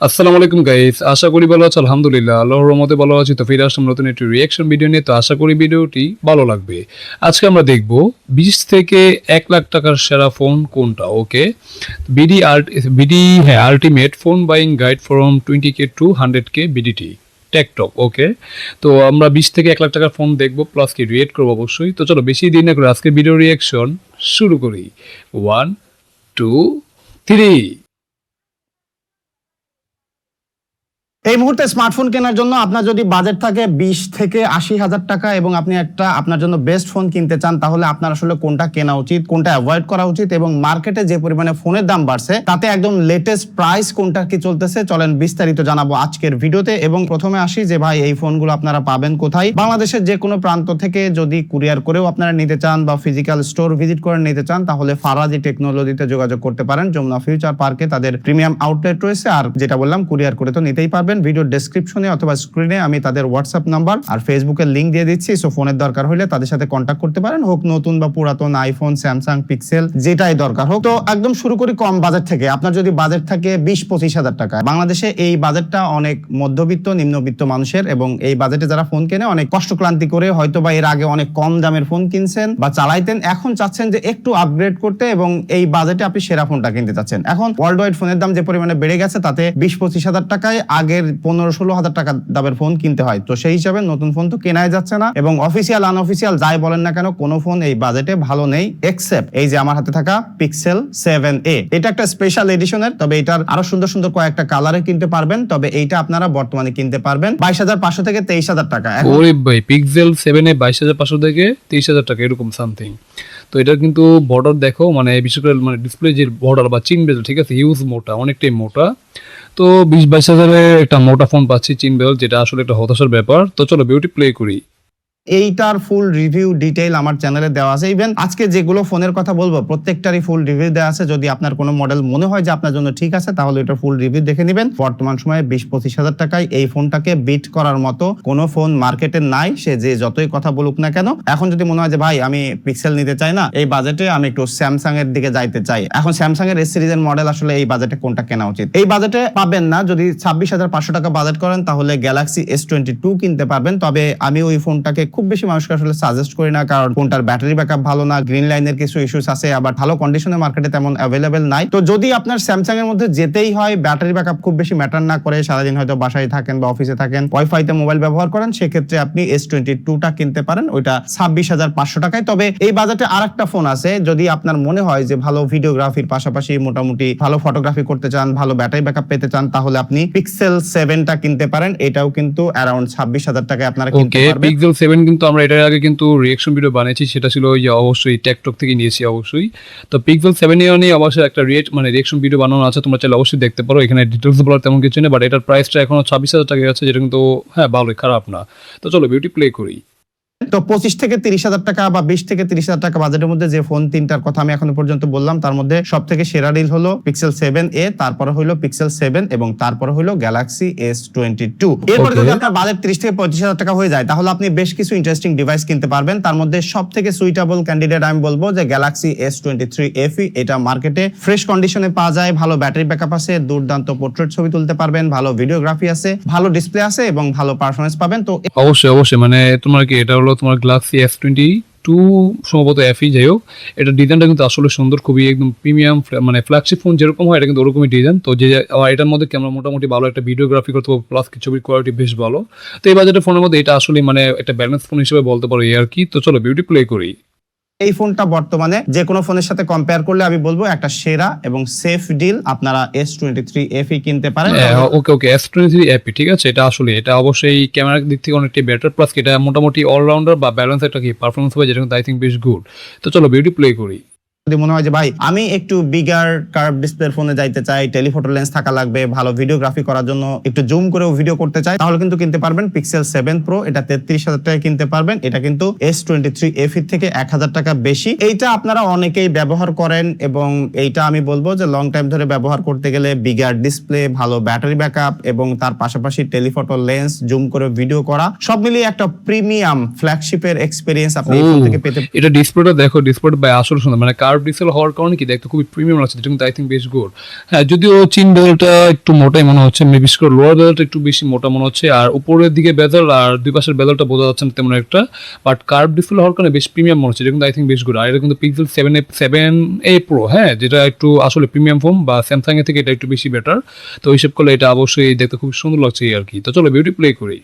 আসসালামু আলাইকুম গাইস, আশা করি ভালো আছো। আলহামদুলিল্লাহ, আল্লাহর রহমতে ভালো আছি। তো ফিরে আসলাম নতুন একটি রিয়াকশন ভিডিও নিয়ে। তো আশা করি ভিডিওটি ভালো লাগবে। আজকে আমরা দেখব 20 থেকে 1 লাখ টাকার সেরা ফোন কোনটা। Okay, ultimate phone buying guide from 20K to 100K BDT TechTalk. Okay, তো আমরা 20 থেকে 1 লাখ টাকার ফোন দেখবো, প্লাস কি রিয়েট করবো অবশ্যই। তো চলো বেশি দেরি না করে আজকে ভিডিও রিয়াকশন শুরু করি। 1 2 3। এই মুহূর্তে স্মার্টফোন কেনার জন্য আপনার যদি বাজেট থাকে 20 থেকে 80,000 টাকা এবং আপনি একটা আপনার জন্য বেস্ট ফোন কিনতে চান, তাহলে আপনার আসলে কোনটা কেনা উচিত, কোনটা অ্যাভয়েড করা উচিত এবং মার্কেটে যে পরিমাণে ফোনের দাম বাড়ছে তাতে একদম লেটেস্ট প্রাইস কোনটা কি চলতেছে, চলেন বিস্তারিত জানাবো আজকের ভিডিওতে। এবং প্রথমে আসি যে ভাই এই ফোনগুলো আপনারা পাবেন কোথায়। বাংলাদেশের যে কোনো প্রান্ত থেকে যদি কুরিয়ার করেও আপনারা নিতে চান বা ফিজিক্যাল স্টোর ভিজিট করে নিতে চান, তাহলে ফারাজি টেকনোলজিতে যোগাযোগ করতে পারেন। যমুনা ফিউচার পার্কে তাদের প্রিমিয়াম আউটলেট রয়েছে। আর যেটা বললাম, কুরিয়ার করে তো নিতেই পারবেন। ভিডিও ডেসক্রিপশনে অথবা স্ক্রিনে আমি তাদের হোয়াটসঅ্যাপ নাম্বার আর ফেসবুকের লিংক দিয়ে দিচ্ছি। সো ফোনের দরকার হলে তাদের সাথে কন্ট্যাক্ট করতে পারেন, হোক নতুন বা পুরাতন, আইফোন, স্যামসাং, পিক্সেল, যেটাই দরকার হোক। তো একদম শুরু করি কম বাজেট থেকে। আপনার যদি বাজেট থাকে 20-25 হাজার টাকা, বাংলাদেশে এই বাজেটটা অনেক মধ্যবিত্ত নিম্নবিত্ত মানুষের, এবং এই বাজেটে যারা ফোন কেনে অনেক কষ্ট ক্লান্তি করে, হয়তো বা এর আগে অনেক কম দামের ফোন কিনছেন বা চালাইতেন, এখন চাচ্ছেন যে একটু আপগ্রেড করতে এবং এই বাজেটে আপনি সেরা ফোনটা কিনতে চাচ্ছেন। এখন ওয়ার্ল্ড ওয়াইড ফোনের দাম যে পরিমাণে বেড়ে গেছে, তাতে 20-25 হাজার টাকায় আগের 15-16 হাজার টাকা দামের ফোন কিনতে হয়। তো সেই হিসাবে নতুন ফোন তো কেনাই যাচ্ছে না, এবং অফিসিয়াল আনঅফিসিয়াল যাই বলেন না কেন, কোনো ফোন এই বাজেটে ভালো নেই এক্সেপ্ট এই যে আমার হাতে থাকা পিক্সেল 7a। এটা একটা স্পেশাল এডিশনের, তবে এটার আরো সুন্দর সুন্দর কয়েকটা কালারে কিনতে পারবেন। তবে এইটা আপনারা বর্তমানে কিনতে পারবেন 22,500 থেকে 23,000 টাকা। ওরে ভাই, পিক্সেল 7 এ 22,500 থেকে 23,000 টাকা এরকম সামথিং। তো এটা কিন্তু বর্ডার দেখো, মানে বিশেষ করে মানে ডিসপ্লে যে বর্ডার বা চিন বেজেল, ঠিক আছে, হিউজ মোটা, অনেকটাই মোটা। তো 20-22 হাজারে একটা মোটা ফোন পাচ্ছি চিন বেজেল, যেটা আসলে একটা হতাশার ব্যাপার। তো চলো বিউটি প্লে করি। এইটার ফুল রিভিউ ডিটেইল আমার চ্যানেলে দেওয়া আছে। ইভেন আজকে যেগুলো ফোনের কথা বলবো প্রত্যেকটারই ফুল রিভিউ দেওয়া আছে। যদি আপনার কোনো মডেল মনে হয় যে আপনার জন্য ঠিক আছে, তাহলে এটার ফুল রিভিউ দেখে নেবেন। বর্তমান সময়ে 20-25 হাজার টাকায় এই ফোনটাকে বিট করার মতো কোনো ফোন মার্কেটে নাই, সে যে যতই কথা বলুক না কেন। এখন যদি মনে হয় যে ভাই আমি পিক্সেল নিতে চাই না, এই বাজেটে আমি একটু স্যামসাং এর দিকে যাইতে চাই, এখন স্যামসাং এর এস সিরিজের মডেল আসলে এই বাজেটে কোনটা কেনা উচিত? এই বাজেটে পাবেন না। যদি 26,500 টাকা বাজেট করেন, তাহলে গ্যালাক্সি S22 কিনতে পারবেন। তবে আমি ওই ফোনটাকে খুব বেশি মানুষকে আসলে সাজেস্ট করি না, কারণ ফোনটার ব্যাটারি ব্যাকআপ ভালো না, গ্রিন লাইনের কিছু ইস্যুস আছে, আবার ভালো কন্ডিশনে মার্কেটে তেমন অ্যাভেলেবেল নাই। তো যদি আপনার স্যামসাং এর মধ্যে যেতেই হয়, ব্যাটারি ব্যাকআপ খুব বেশি ম্যাটার না করে, সারাদিন হয়তো বাসায় থাকেন বা অফিসে থাকেন, ওয়াইফাইতে মোবাইল ব্যবহার করেন, সেক্ষেত্রে আপনি S22টা কিনতে পারেন, ওইটা 26,500 টাকায়। তবে এই বাজেটে আরেকটা ফোন আছে, যদি আপনার মনে হয় যে ভালো ভিডিওগ্রাফির পাশাপাশি মোটামুটি ভালো ফটোগ্রাফি করতে চান, ভালো ব্যাটারি ব্যাকআপ পেতে চান, তাহলে আপনি পিক্সেল 7টা কিনতে পারেন। এটাও কিন্তু অ্যারাউন্ড 26,000 টাকায় আপনারা কিনতে পারবেন। পিক্সেল 7 কিন্তু আমরা এটার আগে কিন্তু রিঅ্যাকশন ভিডিও বানিয়েছি, সেটা ছিল ওই যে অবশ্যই টেকটক থেকে নিয়েছি অবশ্যই। তো পিক্সেল 7 এর নিয়ে অবশ্যই একটা রিঅ্যাকশন ভিডিও বানানো আছে, তোমরা চাইলে অবশ্যই দেখতে পারো। এখানে ডিটেলস বলার তেমন কিছু নেই, বাট এটার প্রাইসটা এখনো 26,000 টাকা আছে, যেটা কিন্তু হ্যাঁ ভালোই, খারাপ না। তো চলো বিউটি প্লে করি। তো 25 থেকে 30 হাজার টাকা বা 20 থেকে 30 হাজার টাকা বাজেটের মধ্যে যে ফোন তিনটার কথা আমি এখনো পর্যন্ত বললাম, তার মধ্যে সব থেকে সেরা ডিল হলো পিক্সেল 7a, তারপরে হলো পিক্সেল 7 এবং তারপরে হলো গ্যালাক্সি S22। এরপরে যদি আপনার বাজেট 30 থেকে 35 হাজার টাকা হয়ে যায়, তাহলে আপনি বেশ কিছু ইন্টারেস্টিং ডিভাইস কিনতে পারবেন। তার মধ্যে সব থেকে সুইটেবল ক্যান্ডিডেট আমি বলবো যে গ্যালাক্সি S23 FE। এটা মার্কেটে ফ্রেশ কন্ডিশনে পাওয়া যায়, ভালো ব্যাটারি ব্যাকআপ আছে, দুর্দান্ত পোর্ট্রেট ছবি তুলতে পারবেন, ভালো ভিডিওগ্রাফি আছে, ভালো ডিসপ্লে আছে এবং ভালো পারফরমেন্স পাবেন। তো অবশ্যই মানে তোমার কি এটা হলো তোমার গ্যালাক্সি S22 সম্ভবত FE, যাই হোক, এটা ডিজাইনটা কিন্তু আসলে সুন্দর, খুবই একদম প্রিমিয়াম, মানে ফ্ল্যাগশিপ ফোন যেরকম হয় এটা কিন্তু ওরকমই ডিজাইন। তো যে এটার মধ্যে ক্যামেরা মোটামুটি ভালো, একটা ভিডিওগ্রাফি করতে পারবো, প্লাস ছবির কোয়ালিটি বেশ ভালো। তো এই বাজেটের ফোনের মধ্যে এটা আসলে মানে একটা ব্যালেন্স ফোন হিসেবে বলতে পারো এই আর কি। তো চলো বিউটি প্লে করি। এই ফোনটা বর্তমানে যে কোনো ফোনের সাথে কম্পেয়ার করলে আমি বলবো একটা সেরা এবং সেফ ডিল, আপনারা S23 FE কিনতে পারেন। ওকে S23 FE, ঠিক আছে। এটা আসলে এটা অবশ্যই ক্যামেরার দিক থেকে অনেকটাই বেটার, প্লাস এটা মোটামুটি অলরাউন্ডার বা ব্যালেন্স একটা কি পারফরমেন্স হবে, যেটা কিন্তু আই থিঙ্ক বেশ গুড। তো চলো বিউটি প্লে করি। যদি মনে হয় যে ভাই আমি একটু বিগার কার্ভ ডিসপ্লের ফোনে যাইতে চাই, টেলিফটো লেন্স থাকা লাগবে, ভালো ভিডিওগ্রাফি করার জন্য একটু জুম করেও ভিডিও করতে চাই, তাহলে কিন্তু কিনতে পারবেন পিক্সেল 7 Pro। এটা 33,000 টাকায় কিনতে পারবেন। এটা কিন্তু S23 FE থেকে 1,000 টাকা বেশি। এইটা আপনারা অনেকেই ব্যবহার করেন এবং এইটা আমি বলবো যে লং টাইম ধরে ব্যবহার করতে গেলে বিগার ডিসপ্লে, ভালো ব্যাটারি ব্যাকআপ এবং তার পাশাপাশি টেলিফটো লেন্স, জুম করে ভিডিও করা, সব মিলিয়ে একটা প্রিমিয়াম ফ্ল্যাগশিপের এক্সপেরিয়েন্স আপনি এই ফোন থেকে পেতে। এটা ডিসপ্লেটা দেখো, ডিসপ্লেটা আসলে সুন্দর, মানে কার্ভ কার্ভ ডিসেল হওয়ার কারণে কি দেখতে খুবই প্রিমিয়াম লাগছে, যেটা কিন্তু আই থিঙ্ক বেশ গুড। হ্যাঁ, যদিও চিন বেজেলটা একটু মোটাই মনে হচ্ছে, বিশেষ করে লোয়ার বেজেলটা একটু বেশি মোটা মনে হচ্ছে, আর উপরের দিকে বেজেল আর দুই পাশের বেজেলটা বোঝা যাচ্ছে না তেমন একটা, বাট কার্ভ ডিসপ্লে হওয়ার কারণে বেশ প্রিমিয়াম মনে হচ্ছে, যেটা কিন্তু আই থিঙ্ক বেশ গুড। আর এটা কিন্তু পিক্সেল 7a প্রো, হ্যাঁ, যেটা একটু আসলে প্রিমিয়াম ফোন, বা স্যামসাং এর থেকে এটা একটু বেশি বেটার। তো হিসেব করলে এটা অবশ্যই দেখতে খুব সুন্দর লাগছে আর কি। তো চলো বিউটি প্লে করি।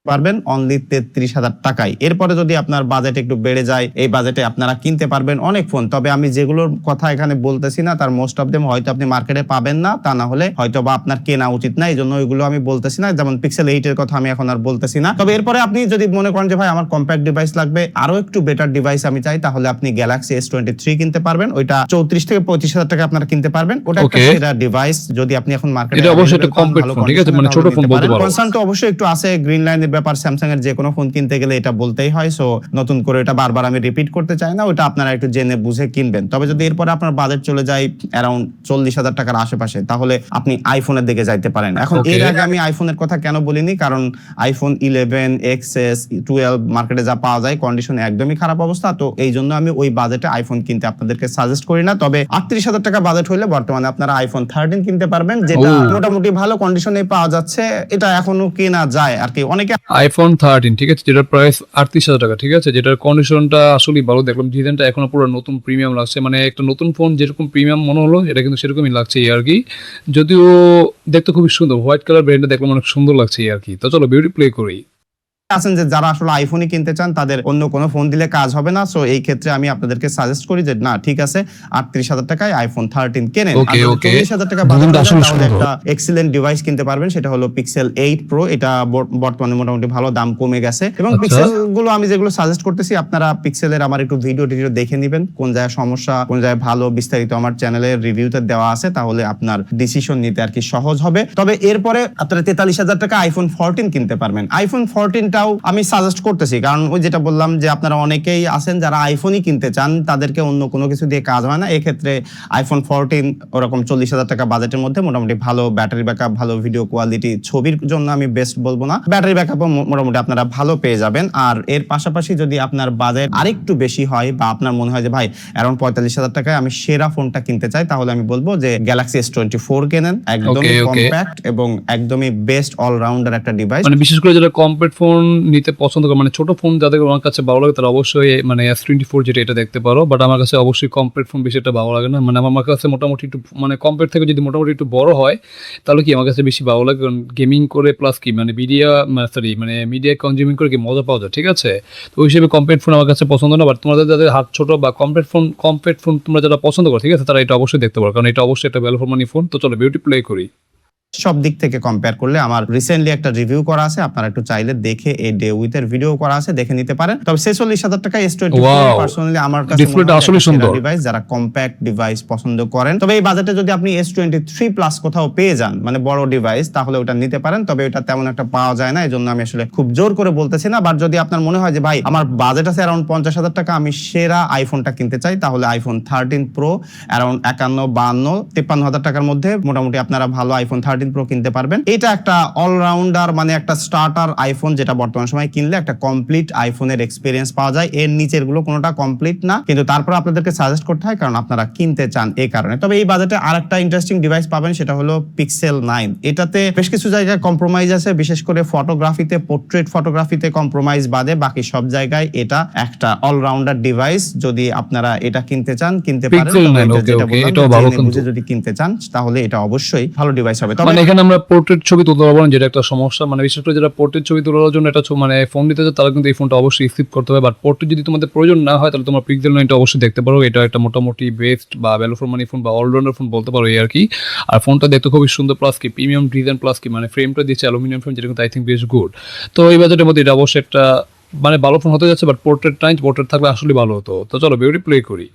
পারবেন অনলি 33,000 টাকায়। এরপরে যদি আপনার বাজেট একটু বেড়ে যায়, এই বাজেটে আপনারা কিনতে পারবেন অনেক ফোন। তবে আমি যেগুলোর কথা এখানে বলতেছি না, তার মোস্ট অফ দেম হয়তো আপনি মার্কেটে পাবেন না, তা না হলে হয়তো বা আপনার কেনা উচিত না, এই জন্য ওইগুলো আমি বলতেছি না। যেমন পিক্সেল 8 এর কথা আমি এখন আর বলতেছি না। তবে এরপরে আপনি যদি মনে করেন যে ভাই আমার কম্প্যাক্ট ডিভাইস লাগবে, আরো একটু বেটার ডিভাইস আমি চাই, তাহলে আপনি গ্যালাক্সি S23 কিনতে পারবেন। ওইটা 34 থেকে 35,000 টাকা আপনারা কিনতে পারবেন। ওটা একটা সেরা ডিভাইস যদি আপনি এখন মার্কেটে। এটা অবশ্যই একটা কম্প্যাক্ট ফোন, ঠিক আছে, মানে ছোট ফোন বলতে পারো। কনসার্ন তো অবশ্যই একটু আছে, গ্রিন লাইনের ব্যাপার স্যামসাং এর কোনো ফোন কিনতে গেলে এটা বলতেই হয়। সো নতুন করে এটা বারবার আমি রিপিট করতে চাই না, ওটা আপনারা একটু জেনে বুঝে কিনবেন। তবে যদি এরপরে আপনার বাজেট চলে যায় অ্যারাউন্ড 40,000 টাকার আশেপাশে, তাহলে আপনি আইফোনের দিকে যাইতে পারেন। এখন এর আগে আমি আইফোনের কথা কেন বলিনি, কারণ আইফোন 11, XS, 12 মার্কেটে যা পাওয়া যায় কন্ডিশন একদমই খারাপ অবস্থা। তো এই জন্য আমি ওই বাজেটে আইফোন কিনতে আপনাদেরকে সাজেস্ট করি না। তবে 38,000 টাকা বাজেট হলে বর্তমানে আপনারা আইফোন 13 কিনতে পারবেন, যেটা মোটামুটি ভালো কন্ডিশনে পাওয়া যাচ্ছে। এটা এখনো কেনা যায় আর কি। অনেকে আইফোন 13, ঠিক আছে, যেটার প্রাইস 38,000 টাকা, ঠিক আছে, যেটার কন্ডিশনটা আসলে ভালো। দেখলাম ডিজাইনটা এখনো পুরো নতুন প্রিমিয়াম লাগছে, মানে একটা নতুন ফোন যেরকম প্রিমিয়াম মনে হলো এটা কিন্তু সেরকমই লাগছে আর কি। যদিও দেখতে খুবই সুন্দর, হোয়াইট কালার ব্র্যান্ডটা দেখলাম অনেক সুন্দর লাগছে আর কি। তো চলো বিউটি প্লে করি। আছেন যে যারা আসলে আইফোনই কিনতে চান, তাদের অন্য কোনো ফোন দিলে কাজ হবে না। সো এই ক্ষেত্রে আমি আপনাদেরকে সাজেস্ট করি যে না, ঠিক আছে, 38,000 টাকায় আইফোন 13 কেনেন। আর 40,000 টাকা বাজেট তাহলে একটা এক্সিলেন্ট ডিভাইস কিনতে পারবেন, সেটা হলো পিক্সেল 8 প্রো। এটা বর্তমানে মোটামুটি ভালো দাম কমে গেছে। এবং পিক্সেল গুলো আমি যেগুলো সাজেস্ট করতেছি, আপনারা পিক্সেলের আমার একটু ভিডিও দেখে নেবেন, কোন জায়গায় সমস্যা কোন জায়গায় ভালো, বিস্তারিত আমার চ্যানেলের রিভিউতে দেওয়া আছে, তাহলে আপনার ডিসিশন নিতে আর কি সহজ হবে। তবে এরপরে আপনারা 43,000 টাকা আইফোন 14 কিনতে পারবেন। আইফোন 14 আমি সাজেস্ট করতেছি, কারণ ওই যেটা বললাম যে আপনারা অনেকেই আছেন যারা আইফোনই কিনতে চান, তাদেরকে অন্য কোনো কিছু দিয়ে কাজ হয় না। এক্ষেত্রে আইফোন 14 ওরকম 40,000 টাকা বাজেটের মধ্যে মোটামুটি ভালো ব্যাটারি ব্যাকআপ, ভালো ভিডিও কোয়ালিটি, ছবির জন্য আমি বেস্ট বলবো না, ব্যাটারি ব্যাকআপও মোটামুটি আপনারা ভালো পেয়ে যাবেন। আর এর পাশাপাশি যদি আপনার বাজেট আরেকটু বেশি হয়, বা আপনার মনে হয় যে ভাই অ্যারাউন্ড 45,000 টাকায় আমি সেরা ফোনটা কিনতে চাই, তাহলে আমি বলবো যে গ্যালাক্সি S24 কেনেন। একদমই কম্প্যাক্ট এবং একদমই বেস্ট অলরাউন্ডার একটা ডিভাইস। মানে বিশেষ করে যারা কম্প্যাক্ট ফোন নিতে পছন্দ করে, মানে ছোট ফোন যাদের আমার কাছে ভালো লাগে, তারা অবশ্যই মানে S24 যেটা এটা দেখতে পারো। বাট আমার কাছে অবশ্যই কম্প্যাক্ট ফোন বেশি একটা ভালো লাগে না, মানে আমার কাছে মোটামুটি একটু মানে কম্প্যাক্ট থেকে যদি মোটামুটি একটু বড় হয় তাহলে কি আমার কাছে বেশি ভালো লাগে, কারণ গেমিং করে প্লাস কি মানে মিডিয়া কনজিউমিং করে কি মজা পাওয়া যায়, ঠিক আছে। তো ওই হিসেবে কম্প্যাক্ট ফোন আমার কাছে পছন্দ না। বাট তোমাদের যাদের হাত ছোট বা কম্প্যাক্ট ফোন তোমরা যারা পছন্দ করো, ঠিক আছে, তারা এটা অবশ্যই দেখতে পারো, কারণ এটা অবশ্যই একটা ভ্যালু ফর মানি ফোন। তো চলো বিউটি প্লে করি। সব দিক থেকে কম্পেয়ার করলে আমার রিসেন্টলি একটা রিভিউ করা আছে, আপনারা একটু চাইলে দেখে এই ডে উইথ এর ভিডিও করা আছে, দেখে নিতে পারেন। তবে 46,000 টাকা S24 পার্সোনালি আমার কাছে ডিসপ্লেটা আসলে সুন্দর ডিভাইস, যারা কম্প্যাক্ট ডিভাইস পছন্দ করেন। তবে এই বাজেটে যদি আপনি S23 প্লাস কোথাও পেয়ে যান, মানে বড় ডিভাইস, তাহলে ওটা নিতে পারেন। তবে ওটা তেমন একটা পাওয়া যায় না, এজন্য আমি আসলে খুব জোর করে বলতেছি না। বাট যদি আপনার মনে হয় যে ভাই আমার বাজেট আছে অ্যারাউন্ড 50,000 টাকা, আমি সেরা আইফোনটা কিনতে চাই, তাহলে আইফোন 13 প্রো অ্যারাউন্ড 51, 52, 53,000 টাকার মধ্যে মোটামুটি আপনারা ভালো আইফোন 13 প্রো কিনতে পারবেন। এটা একটা অলরাউন্ডার, মানে একটা স্টার্টার আইফোন, যেটা বর্তমান সময় কিনলে একটা কমপ্লিট আইফোনের এক্সপিরিয়েন্স পাওয়া যায়। এর নিচের গুলো কোনোটা কমপ্লিট না, কিন্তু তারপর আপনাদেরকে সাজেস্ট করতে হয় কারণ আপনারা কিনতে চান এই কারণে। তবে এই বাজেটে আরেকটা ইন্টারেস্টিং ডিভাইস পাবেন, সেটা হলো পিক্সেল 9। এটাতে বেশ কিছু জায়গায় কম্প্রোমাইজ আছে, বিশেষ করে ফটোগ্রাফিতে, পোর্ট্রেট ফটোগ্রাফিতে কম্প্রোমাইজ বাদে বাকি সব জায়গায় এটা একটা অলরাউন্ডার ডিভাইস। যদি আপনারা এটা কিনতে চান কিনতে পারেন, যদি কিনতে চান তাহলে এটা অবশ্যই ভালো ডিভাইস হবে। তবে এখানে আমরা পোর্ট্রেট ছবি তুলতে পারবো না, যেটা একটা সমস্যা, মানে বিশেষ করে যারা পোর্ট্রেট ছবি তোলার জন্য এটা মানে ফোন নিতে চায় তারা কিন্তু এই ফোনটা অবশ্যই স্কিপ করতে হবে। বাট পোর্ট্রেট যদি তোমাদের প্রয়োজন না হয় তাহলে তোমরা পিক্সেল 9টা অবশ্যই দেখতে পারো। এটা একটা মোটামুটি বেস্ট বা ভ্যালু ফর মানি ফোন বা অলরাউন্ডার ফোন বলতে পারো এই আর কি। আর ফোনটা দেখতে খুবই সুন্দর, প্লাস কি প্রিমিয়াম ডিজাইন, প্লাস কি মানে ফ্রেমটা দিচ্ছে অ্যালুমিনিয়াম ফ্রেম, যেটা কিন্তু আই থিঙ্ক বেশ গুড। তো এই বাজেটের মধ্যে এটা অবশ্যই একটা মানে ভালো ফোন হতে যাচ্ছে। বাট পোর্ট্রেট থাকলে আসলে ভালো হতো। তো চলো বিউটি প্লে করি।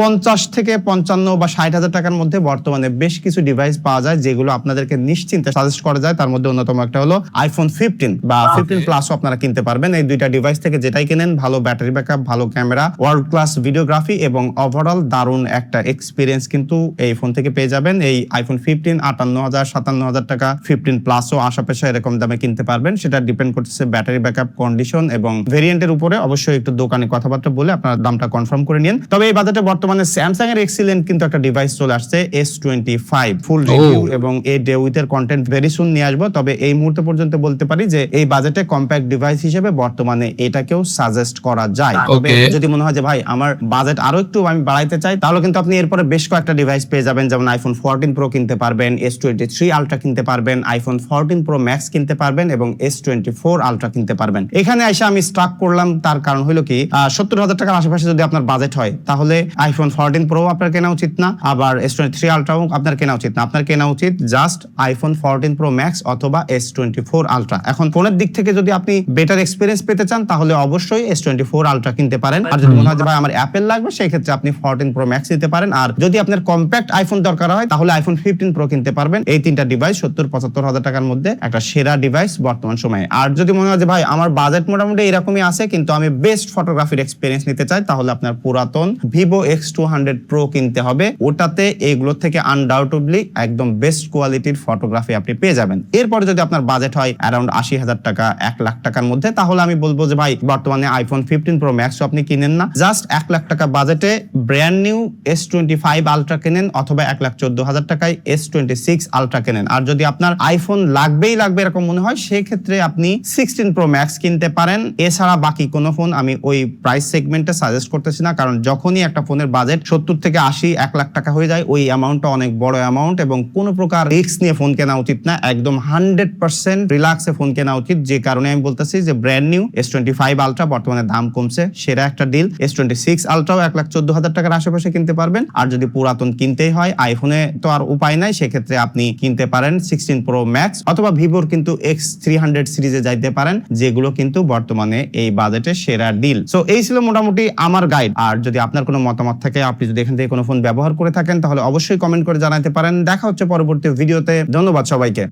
50 থেকে 55 বা 60,000 টাকার মধ্যে বর্তমানে বেশ কিছু ডিভাইস পাওয়া যায়, যেগুলো আপনাদেরকে নিশ্চিন্তে সাজেস্ট করা যায়। তার মধ্যে অন্যতম একটা হলো আইফোন 15 বা 15 প্লাসও আপনারা কিনতে পারবেন। এই দুইটা ডিভাইস থেকে যেটাই কেনেন, ভালো ব্যাটারি ব্যাকআপ, ভালো ক্যামেরা, ওয়ার্ল্ড ক্লাস ভিডিওগ্রাফি এবং ওভারঅল দারুণ একটা এক্সপিরিয়েন্স কিন্তু এই ফোন থেকে পেয়ে যাবেন। এই আইফোন 15 58,000 57,000 টাকা, 15 প্লাসও আশা পেশা এরকম দামে কিনতে পারবেন। সেটা ডিপেন্ড করতেছে ব্যাটারি ব্যাকআপ, কন্ডিশন এবং ভেরিয়েন্টের উপরে। অবশ্যই একটু দোকানে কথাবার্তা বলে আপনার দামটা কনফার্ম করে নিন। তবে এই বাজেটে বর্তমানে স্যামসাং এর এক্সিলেন্ট কিন্তু একটা ডিভাইস চলে আসছে S25 ফুল রিভিউ এবং এই ডে উইথ এর কন্টেন্ট ভেরি সুন নিয়ে আসবো। তবে এই মুহূর্তে পর্যন্ত বলতে পারি যে এই বাজেটে কম্প্যাক্ট ডিভাইস হিসেবে বর্তমানে এটাকেও সাজেস্ট করা যায়। তবে যদি মনে হয় যে ভাই আমার বাজেট আরো একটু আমি বাড়াইতে চাই, তাহলে কিন্তু আপনি এরপরে বেশ কয়েকটা ডিভাইস পেয়ে যাবেন, যেমন আইফোন 14 প্রো কিনতে পারবেন, S23 আলট্রা কিনতে পারবেন, আইফোন 14 প্রো ম্যাক্স কিনতে পারবেন এবং S24 আলট্রা কিনতে পারবেন। এখানে আইসা আমি স্ট্রাক করলাম, তার কারণ হলো কি 70,000 টাকার আশেপাশে যদি আপনার বাজেট হয় তাহলে আইফোন 14 প্রো আপনার কেনা উচিত না, আবার S23 আলট্রাও আপনার কেনা উচিত না। আপনার কেনা উচিত জাস্ট আইফোন 14 প্রো ম্যাক্স অথবা S24 আলট্রা। এখন ফোনের দিক থেকে যদি আপনি বেটার এক্সপিরিয়েন্স পেতে চান তাহলে অবশ্যই S24 আলট্রা কিনতে পারেন। আর যদি মনে হয় যে ভাই আমার অ্যাপেল লাগবে, সেই ক্ষেত্রে আপনি 14 প্রো ম্যাক্স নিতে পারেন। আর যদি আপনার কম্প্যাক্ট আইফোন দরকার হয় তাহলে আইফোন 15 প্রো কিনতে পারবেন। এই তিনটা ডিভাইস 70-75,000 টাকার মধ্যে একটা সেরা ডিভাইস বর্তমান সময়ে। আর যদি মনে হয় যে ভাই আমার বাজেট মোটামুটি এরকমই আছে কিন্তু আমি বেস্ট ফটোগ্রাফির এক্সপিরিয়েন্স নিতে চাই, তাহলে আপনার পুরাতন Vivo X200 Pro কিনতে হবে। ওটাতে এগুলোর থেকে আনডাউটেডলি একদম বেস্ট কোয়ালিটির ফটোগ্রাফি আপনি পেয়ে যাবেন। এরপরে যদি আপনার বাজেট হয় অ্যারাউন্ড 80,000 টাকা 1 লাখ টাকার মধ্যে, তাহলে আমি বলবো যে ভাই বর্তমানে আইফোন 15 প্রো ম্যাক্স আপনি কিনেন না, জাস্ট 1 লাখ টাকা বাজেটে ব্র্যান্ড নিউ S25 আলট্রা কিনেন অথবা 1,14,000 টাকায় S26 আলট্রা কিনেন। আর যদি আপনার আইফোন লাগবেই লাগবে এরকম মনে হয়, সেই ক্ষেত্রে আপনি 16 প্রো ম্যাক্স কিনতে পারেন। এছাড়া বাকি কোনো ফোন আমি ওই প্রাইস সেগমেন্টে সাজেস্ট করতেছি না, কারণ যখনই একটা ফোনের বাজেট 70 থেকে 80 1 লাখ টাকা হয়ে যায়, ওই অ্যামাউন্টটা অনেক বড় অ্যামাউন্ট এবং কোনো প্রকার রিস্ক নিয়ে ফোন কেনা উচিত না। একদম 100% রিল্যাক্সে ফোন কেনা উচিত। যে কারণে আমি বলতেছি যে ব্র্যান্ড নিউ S25 আলট্রা বর্তমানে দাম কমছে, সেরা একটা ডিল। S26 আলট্রাও 1,14,000 টাকার আশেপাশে কিনতে পারবেন। আর যদি পুরাতন কিনতেই হয়, আইফোনে তো আর উপায় নাই, সেক্ষেত্রে আপনি কিনতে পারেন 16 প্রো ম্যাক্স অথবা ভিভোর কিন্তু X300 সিরিজে যাইতে পারেন, যেগুলো কিন্তু বর্তমানে এই বাজেটে সেরা ডিল। সো এই ছিল মোটামুটি আমার গাইড। আর যদি আপনার কোনো মতামত থাকে, আপনি যদি এখান থেকে কোনো ফোন ব্যবহার করে থাকেন, তাহলে অবশ্যই কমেন্ট করে জানাতে পারেন। দেখা হচ্ছে পরবর্তী ভিডিওতে। ধন্যবাদ সবাইকে।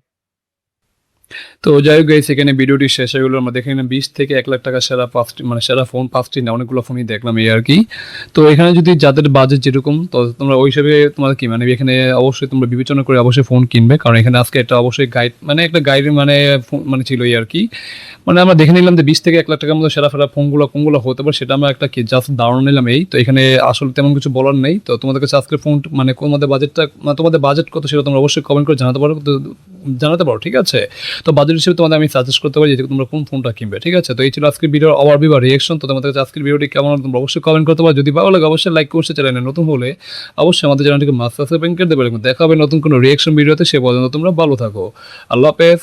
তো যাই হোক গাইস, এখানে ভিডিওটি শেষ হয়ে গেলো। আমরা দেখে নিলাম 20 থেকে 1 লাখ টাকা সেরা 5টি মানে সেরা ফোন 5টি না, অনেকগুলো ফোনই দেখলাম এই আর কি। তো এখানে যদি যাদের বাজেট যেরকম, তো তোমরা ওই হিসাবে তোমাদের কি মানে এখানে অবশ্যই তোমরা বিবেচনা করে অবশ্যই ফোন কিনবে, কারণ এখানে আজকে একটা অবশ্যই গাইড মানে একটা গাইড মানে ছিল এই আর কি। মানে আমরা দেখে নিলাম যে 20 থেকে 1 লাখ টাকার মধ্যে সেরা ফেরা ফোনগুলো কোনগুলো হতে পারে, সেটা আমরা একটা কি জাস্ট ধারণা নিলাম এই। তো এখানে আসলে তেমন কিছু বলার নেই। তো তোমাদের কাছে আজকে ফোন মানে তোমাদের বাজেটটা মানে তোমাদের বাজেট কত সেটা তোমরা অবশ্যই কমেন্ট করে জানাতে পারো, ঠিক আছে। তো বাজেট হিসেবে তোমাদের আমি সাজেস্ট করতে পারি যে তোমরা কোন ফোনটা কিনবে, ঠিক আছে। তো এই ছিল আজকের ভিডিওর ওভারভিউ বা রিঅ্যাকশন। তো তোমাদের কাছে আজকের ভিডিওটি কেমন তোমরা অবশ্যই কমেন্ট করতে পারো। যদি ভালো লাগে অবশ্যই লাইক করতে, চ্যানেলে নতুন হলে অবশ্যই আমাদের চ্যানেলটিকে সাবস্ক্রাইব করে দেবে। দেখা হবে নতুন কোনো রিঅ্যাকশন ভিডিওতে। সে পর্যন্ত তোমরা ভালো থাকো। আল্লাহ হাফেজ।